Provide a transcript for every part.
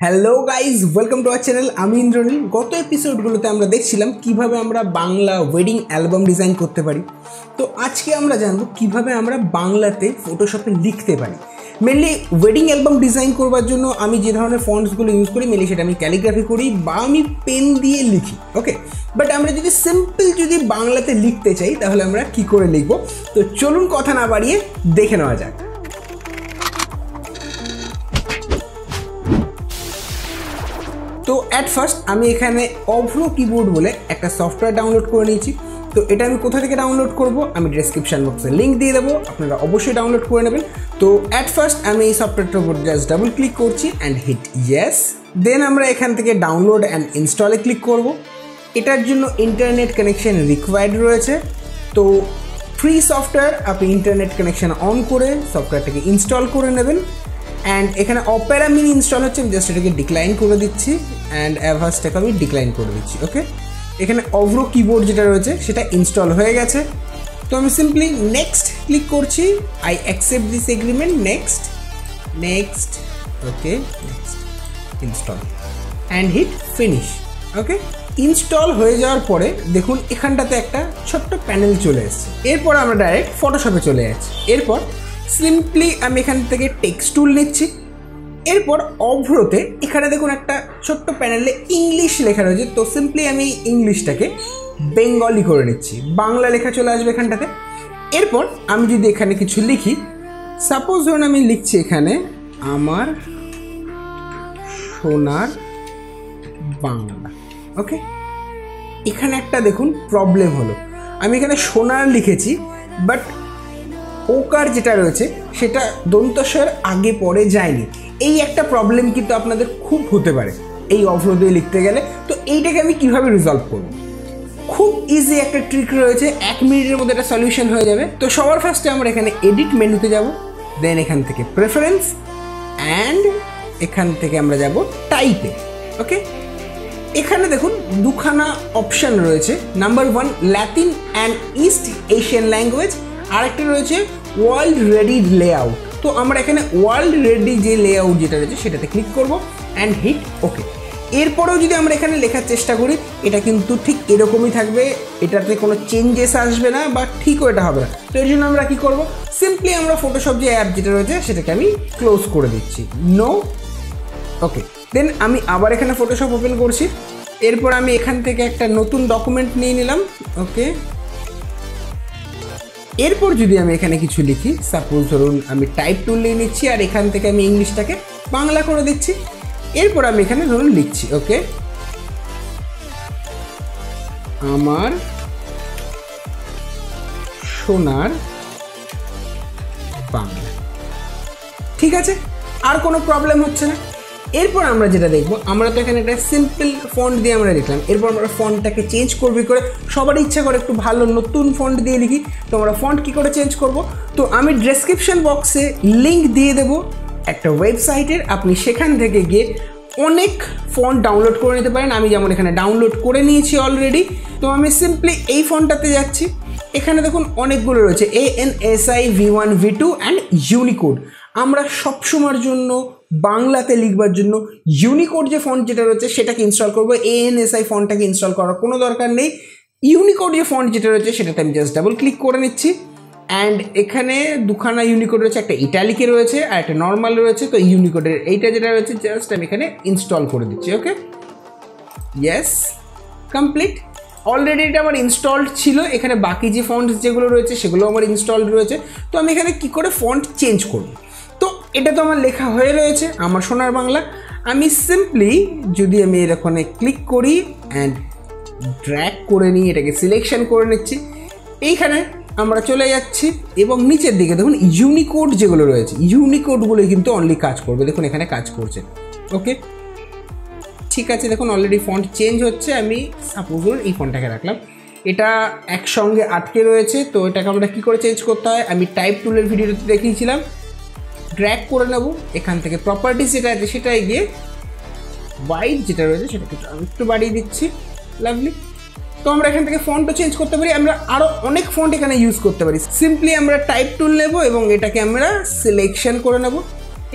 Hello guys, welcome to our channel. আমি ইন্দ্রনীল। গত এপিসোডগুলোতে আমরা দেখছিলাম কিভাবে আমরা বাংলা ওয়েডিং অ্যালবাম ডিজাইন করতে পারি। তো আজকে আমরা জানবো কিভাবে আমরা বাংলাতে ফটোশপে লিখতে পারি। মেনলি ওয়েডিং অ্যালবাম ডিজাইন করবার জন্য আমি যে ধরনের ফন্টসগুলো ইউজ করি, মেনলি সেটা আমি ক্যালিগ্রাফি করি বা আমি পেন দিয়ে লিখি। ওকে, বাট আমরা যদি বাংলাতে লিখতে চাই তাহলে আমরা কি করে লিখবো, তো চলুন কথা না বাড়িয়ে দেখে নেওয়া যাক। তো অ্যাট ফার্স্ট আমি এখানে অভ্রো কিবোর্ড বলে একটা সফটওয়্যার ডাউনলোড করে নিয়েছি। তো এটা আমি কোথা থেকে ডাউনলোড করব, আমি ডেসক্রিপশন বক্সে লিঙ্ক দিয়ে দেবো, আপনারা অবশ্যই ডাউনলোড করে নেবেন। তো অ্যাট ফার্স্ট আমি এই সফটওয়্যারটার উপর জাস্ট ডাবল ক্লিক করছি অ্যান্ড হিট ইয়েস। দেন আমরা এখান থেকে ডাউনলোড অ্যান্ড ইনস্টলে ক্লিক করব। এটার জন্য ইন্টারনেট কানেকশন রিকোয়ার্ড রয়েছে। তো ফ্রি সফটওয়্যার, আপনি ইন্টারনেট কানেকশন অন করে সফটওয়্যারটাকে ইনস্টল করে নেবেন। অ্যান্ড এখানে অপেরা মিনি ইনস্টল হচ্ছে, আমি জাস্ট এটাকে ডিক্লাইন করে দিচ্ছি অ্যান্ড অ্যাভাসটাকে আমি ডিক্লাইন করে দিচ্ছি। ওকে, এখানে অভ্রো কিবোর্ড যেটা রয়েছে সেটা ইনস্টল হয়ে গেছে। তো আমি সিম্পলি নেক্সট ক্লিক করছি, I accept this agreement, next next okay next install and hit finish. Okay, install হয়ে যাওয়ার পরে দেখুন এখানটাতে একটা ছোট্ট প্যানেল চলে এসেছে। এরপর আমরা ডাইরেক্ট ফটোশপে চলে যাচ্ছি। এরপর সিম্পলি আমি এখান থেকে টেক্সট টুল নিচ্ছি। এরপর অভ্রোতে এখানে দেখুন একটা ছোট্ট প্যানেলে ইংলিশ লেখা রয়েছে। তো সিম্পলি আমি ইংলিশটাকে বেঙ্গলি করে নিচ্ছি, বাংলা লেখা চলে আসবে এখানটাতে। এরপর আমি যদি এখানে কিছু লিখি, সাপোজ ধরুন আমি লিখছি এখানে আমার সোনার বাংলা। ওকে, এখানে একটা দেখুন প্রবলেম হলো, আমি এখানে সোনার লিখেছি বাট ওকার যেটা রয়েছে সেটা দন্তস্বর আগে পরে যায়নি। এই একটা প্রবলেম কিন্তু আপনাদের খুব হতে পারে এই অভ্র দিয়ে লিখতে গেলে। তো এইটাকে আমি কিভাবে রিজলভ করব, খুব ইজি একটা ট্রিক রয়েছে, 1 মিনিটের মধ্যে একটা সলিউশন হয়ে যাবে। তো সবার ফার্স্টে আমরা এখানে এডিট মেনুতে যাব, দেন এখান থেকে প্রেফারেন্স অ্যান্ড এখান থেকে আমরা যাব টাইপে। ওকে, এখানে দেখুন দুখানা অপশান রয়েছে। Number 1 Latin and east Asian language, আরেকটা রয়েছে ওয়ার্ল্ড রেডি লেআউট। তো আমরা এখানে ওয়ার্ল্ড রেডি যে লেআউট যেটা রয়েছে সেটাতে ক্লিক করব অ্যান্ড হিট ওকে। এরপরেও যদি আমরা এখানে লেখার চেষ্টা করি, এটা কিন্তু ঠিক এরকমই থাকবে, এটাতে কোনো চেঞ্জেস আসবে না বা ঠিকও এটা হবে না। তো এর জন্য আমরা কী করব, সিম্পলি আমরা ফটোশপ যে অ্যাপ যেটা রয়েছে সেটাকে আমি ক্লোজ করে দিচ্ছি, নো। ওকে, দেন আমি আবার এখানে ফটোশপ ওপেন করছি। এরপর আমি এখান থেকে একটা নতুন ডকুমেন্ট নিয়ে নিলাম। ওকে, এরপর যদি আমি এখানে কিছু লিখি, সাপোজ ধরুন আমি টাইপ টুল নিয়ে নিচ্ছি আর এখান থেকে আমি ইংলিশটাকে বাংলা করে দিচ্ছি। এরপর আমি এখানে ধরুন লিখছি ওকে আমার সোনার বাংলা। ঠিক আছে, আর কোনো প্রবলেম হচ্ছে না। এরপর আমরা যেটা দেখবো, আমরা তো এখানে একটা সিম্পল ফন্ট দিয়ে আমরা লিখলাম। এরপর আমরা ফন্টটাকে চেঞ্জ করবি করে, সবারই ইচ্ছা করে একটু ভালো নতুন ফন্ট দিয়ে লিখি। তো আমরা ফন্ট কী করে চেঞ্জ করব, তো আমি ডেসক্রিপশন বক্সে লিঙ্ক দিয়ে দেবো একটা ওয়েবসাইটের, আপনি সেখান থেকে গিয়ে অনেক ফন্ট ডাউনলোড করে নিতে পারেন। আমি যেমন এখানে ডাউনলোড করে নিয়েছি অলরেডি। তো আমি সিম্পলি এই ফন্টটাতে যাচ্ছি। এখানে দেখুন অনেকগুলো রয়েছে, ANSI, V1, V2 and Unicode. আমরা সবসময়ের জন্য বাংলাতে লিখবার জন্য ইউনিকোড যে ফন্ট যেটা রয়েছে সেটাকে ইনস্টল করবো, ANSI ফন্টটাকে ইনস্টল করার কোনো দরকার নেই। ইউনিকোড যে ফন্ট যেটা রয়েছে সেটাতে আমি জাস্ট ডাবল ক্লিক করে নিচ্ছি অ্যান্ড এখানে দুখানা ইউনিকোড রয়েছে, একটা ইটালিকে রয়েছে আর একটা নর্মাল রয়েছে। তো ইউনিকোডের এইটা যেটা রয়েছে জাস্ট আমি এখানে ইনস্টল করে দিচ্ছি। ওকে, ইয়েস, কমপ্লিট। অলরেডি এটা আমার ইনস্টলড ছিল। এখানে বাকি যে ফন্টস যেগুলো রয়েছে সেগুলো আমার ইনস্টলড রয়েছে। তো আমি এখানে কী করে ফন্ট চেঞ্জ করব, তো এটা তো আমার লেখা হয়ে রয়েছে আমার সোনার বাংলা। আমি সিম্পলি যদি আমি এখানে ক্লিক করি অ্যান্ড ড্র্যাগ করে নিই, এটাকে সিলেকশন করে নিচ্ছি, এইখানে আমরা চলে যাচ্ছি এবং নিচের দিকে দেখুন ইউনিকোড যেগুলো রয়েছে, ইউনিকোডগুলোই কিন্তু অনলি কাজ করবে। দেখুন এখানে কাজ করছে। ওকে, ঠিক আছে, দেখুন অলরেডি ফন্ট চেঞ্জ হচ্ছে। আমি সাপোজ এই ফন্টটাকে রাখলাম, এটা একসঙ্গে আটকে রয়েছে। তো এটাকে আমরা কী করে চেঞ্জ করতে হয়, আমি টাইপ টুলের ভিডিওতে দেখিয়েছিলাম। ড্র্যাগ করে নেব, এখান থেকে প্রপার্টিস যেটা আছে সেটাই গিয়ে হোয়াইট যেটা রয়েছে সেটাকে আমি একটু বাড়িয়ে দিচ্ছি, লাভলি। তো আমরা এখান থেকে ফন্টও চেঞ্জ করতে পারি, আমরা আরও অনেক ফন্ট এখানে ইউজ করতে পারি। সিম্পলি আমরা টাইপ টুল নেব এবং এটাকে আমরা সিলেকশন করে নেব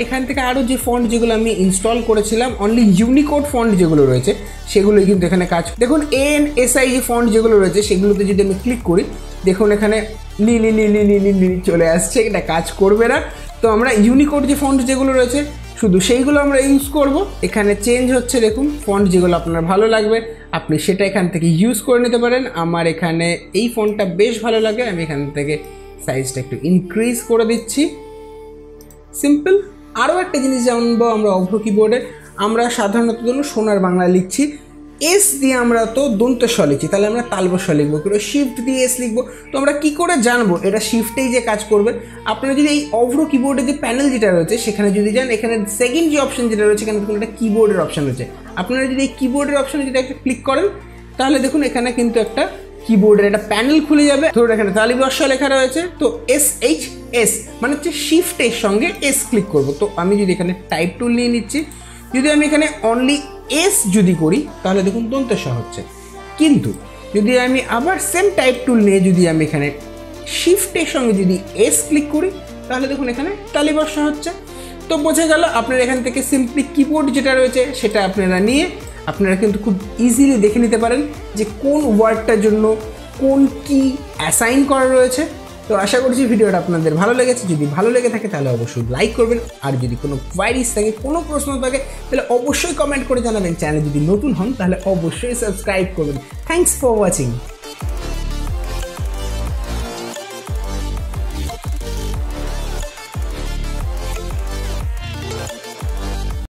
এখান থেকে আরও যে ফন্ট যেগুলো আমি ইনস্টল করেছিলাম অনলি ইউনিকোড ফন্ট যেগুলো রয়েছে সেগুলোই কিন্তু এখানে কাজ। দেখুন ANSI যে ফন্ট যেগুলো রয়েছে সেগুলোতে যদি আমি ক্লিক করি দেখুন এখানে লি চলে আসছে, এটা কাজ করবে না। তো আমরা ইউনিকোড যে ফন্ট যেগুলো রয়েছে শুধু সেইগুলো আমরা ইউজ করব। এখানে চেঞ্জ হচ্ছে, দেখুন ফন্ট যেগুলো আপনার ভালো লাগবে আপনি সেটা এখান থেকে ইউজ করে নিতে পারেন। আমার এখানে এই ফন্টটা বেশ ভালো লাগে, আমি এখান থেকে সাইজটা একটু ইনক্রিজ করে দিচ্ছি। সিম্পল। আরও একটা জিনিস জানবো আমরা অভ্র কিবোর্ডে, আমরা সাধারণত ধরুন সোনার বাংলা লিখছি, এস দিয়ে আমরা তো দন্ত স লিখছি, তাহলে আমরা তালবস্য লিখবো, কিন্তু শিফট দিয়ে এস লিখবো। তো আমরা কী করে জানবো এটা শিফটেই যে কাজ করবে? আপনারা যদি এই অভ্র কিবোর্ডের যে প্যানেল যেটা রয়েছে সেখানে যদি যান, এখানে সেকেন্ড যে অপশন যেটা রয়েছে এখানে দেখুন একটা কিবোর্ডের অপশন রয়েছে। আপনারা যদি এই কিবোর্ডের অপশনে যদি একটা ক্লিক করেন তাহলে দেখুন এখানে কিন্তু একটা কিবোর্ডের একটা প্যানেল খুলে যাবে। ধরুন এখানে তালবস্য লেখা রয়েছে, তো SHS মানে হচ্ছে শিফটের সঙ্গে এস ক্লিক করব। তো আমি যদি এখানে টাইপ টুল নিয়ে নিচ্ছি, যদি আমি এখানে অনলি এস যদি করি তাহলে দেখুন দন্তস্ব হচ্ছে, কিন্তু যদি আমি আবার সেম টাইপ টুল নিয়ে যদি আমি এখানে শিফটের সঙ্গে যদি এস ক্লিক করি তাহলে দেখুন এখানে তালবস্য হচ্ছে। তো বোঝা গেল আপনারা এখান থেকে সিম্পলি কিবোর্ড যেটা রয়েছে সেটা আপনারা নিয়ে আপনারা কিন্তু খুব ইজিলি দেখে নিতে পারেন যে কোন ওয়ার্ডটার জন্য কোন কি অ্যাসাইন করা রয়েছে। তো আশা করছি ভিডিওটা আপনাদের ভালো লেগেছে। যদি ভালো লেগে থাকে তাহলে অবশ্যই লাইক করবেন, আর যদি কোনো কোয়ারিজ থাকে, কোনো প্রশ্ন থাকে তাহলে অবশ্যই কমেন্ট করে জানাবেন। চ্যানেলে যদি নতুন হন তাহলে অবশ্যই সাবস্ক্রাইব করবেন। Thanks for watching.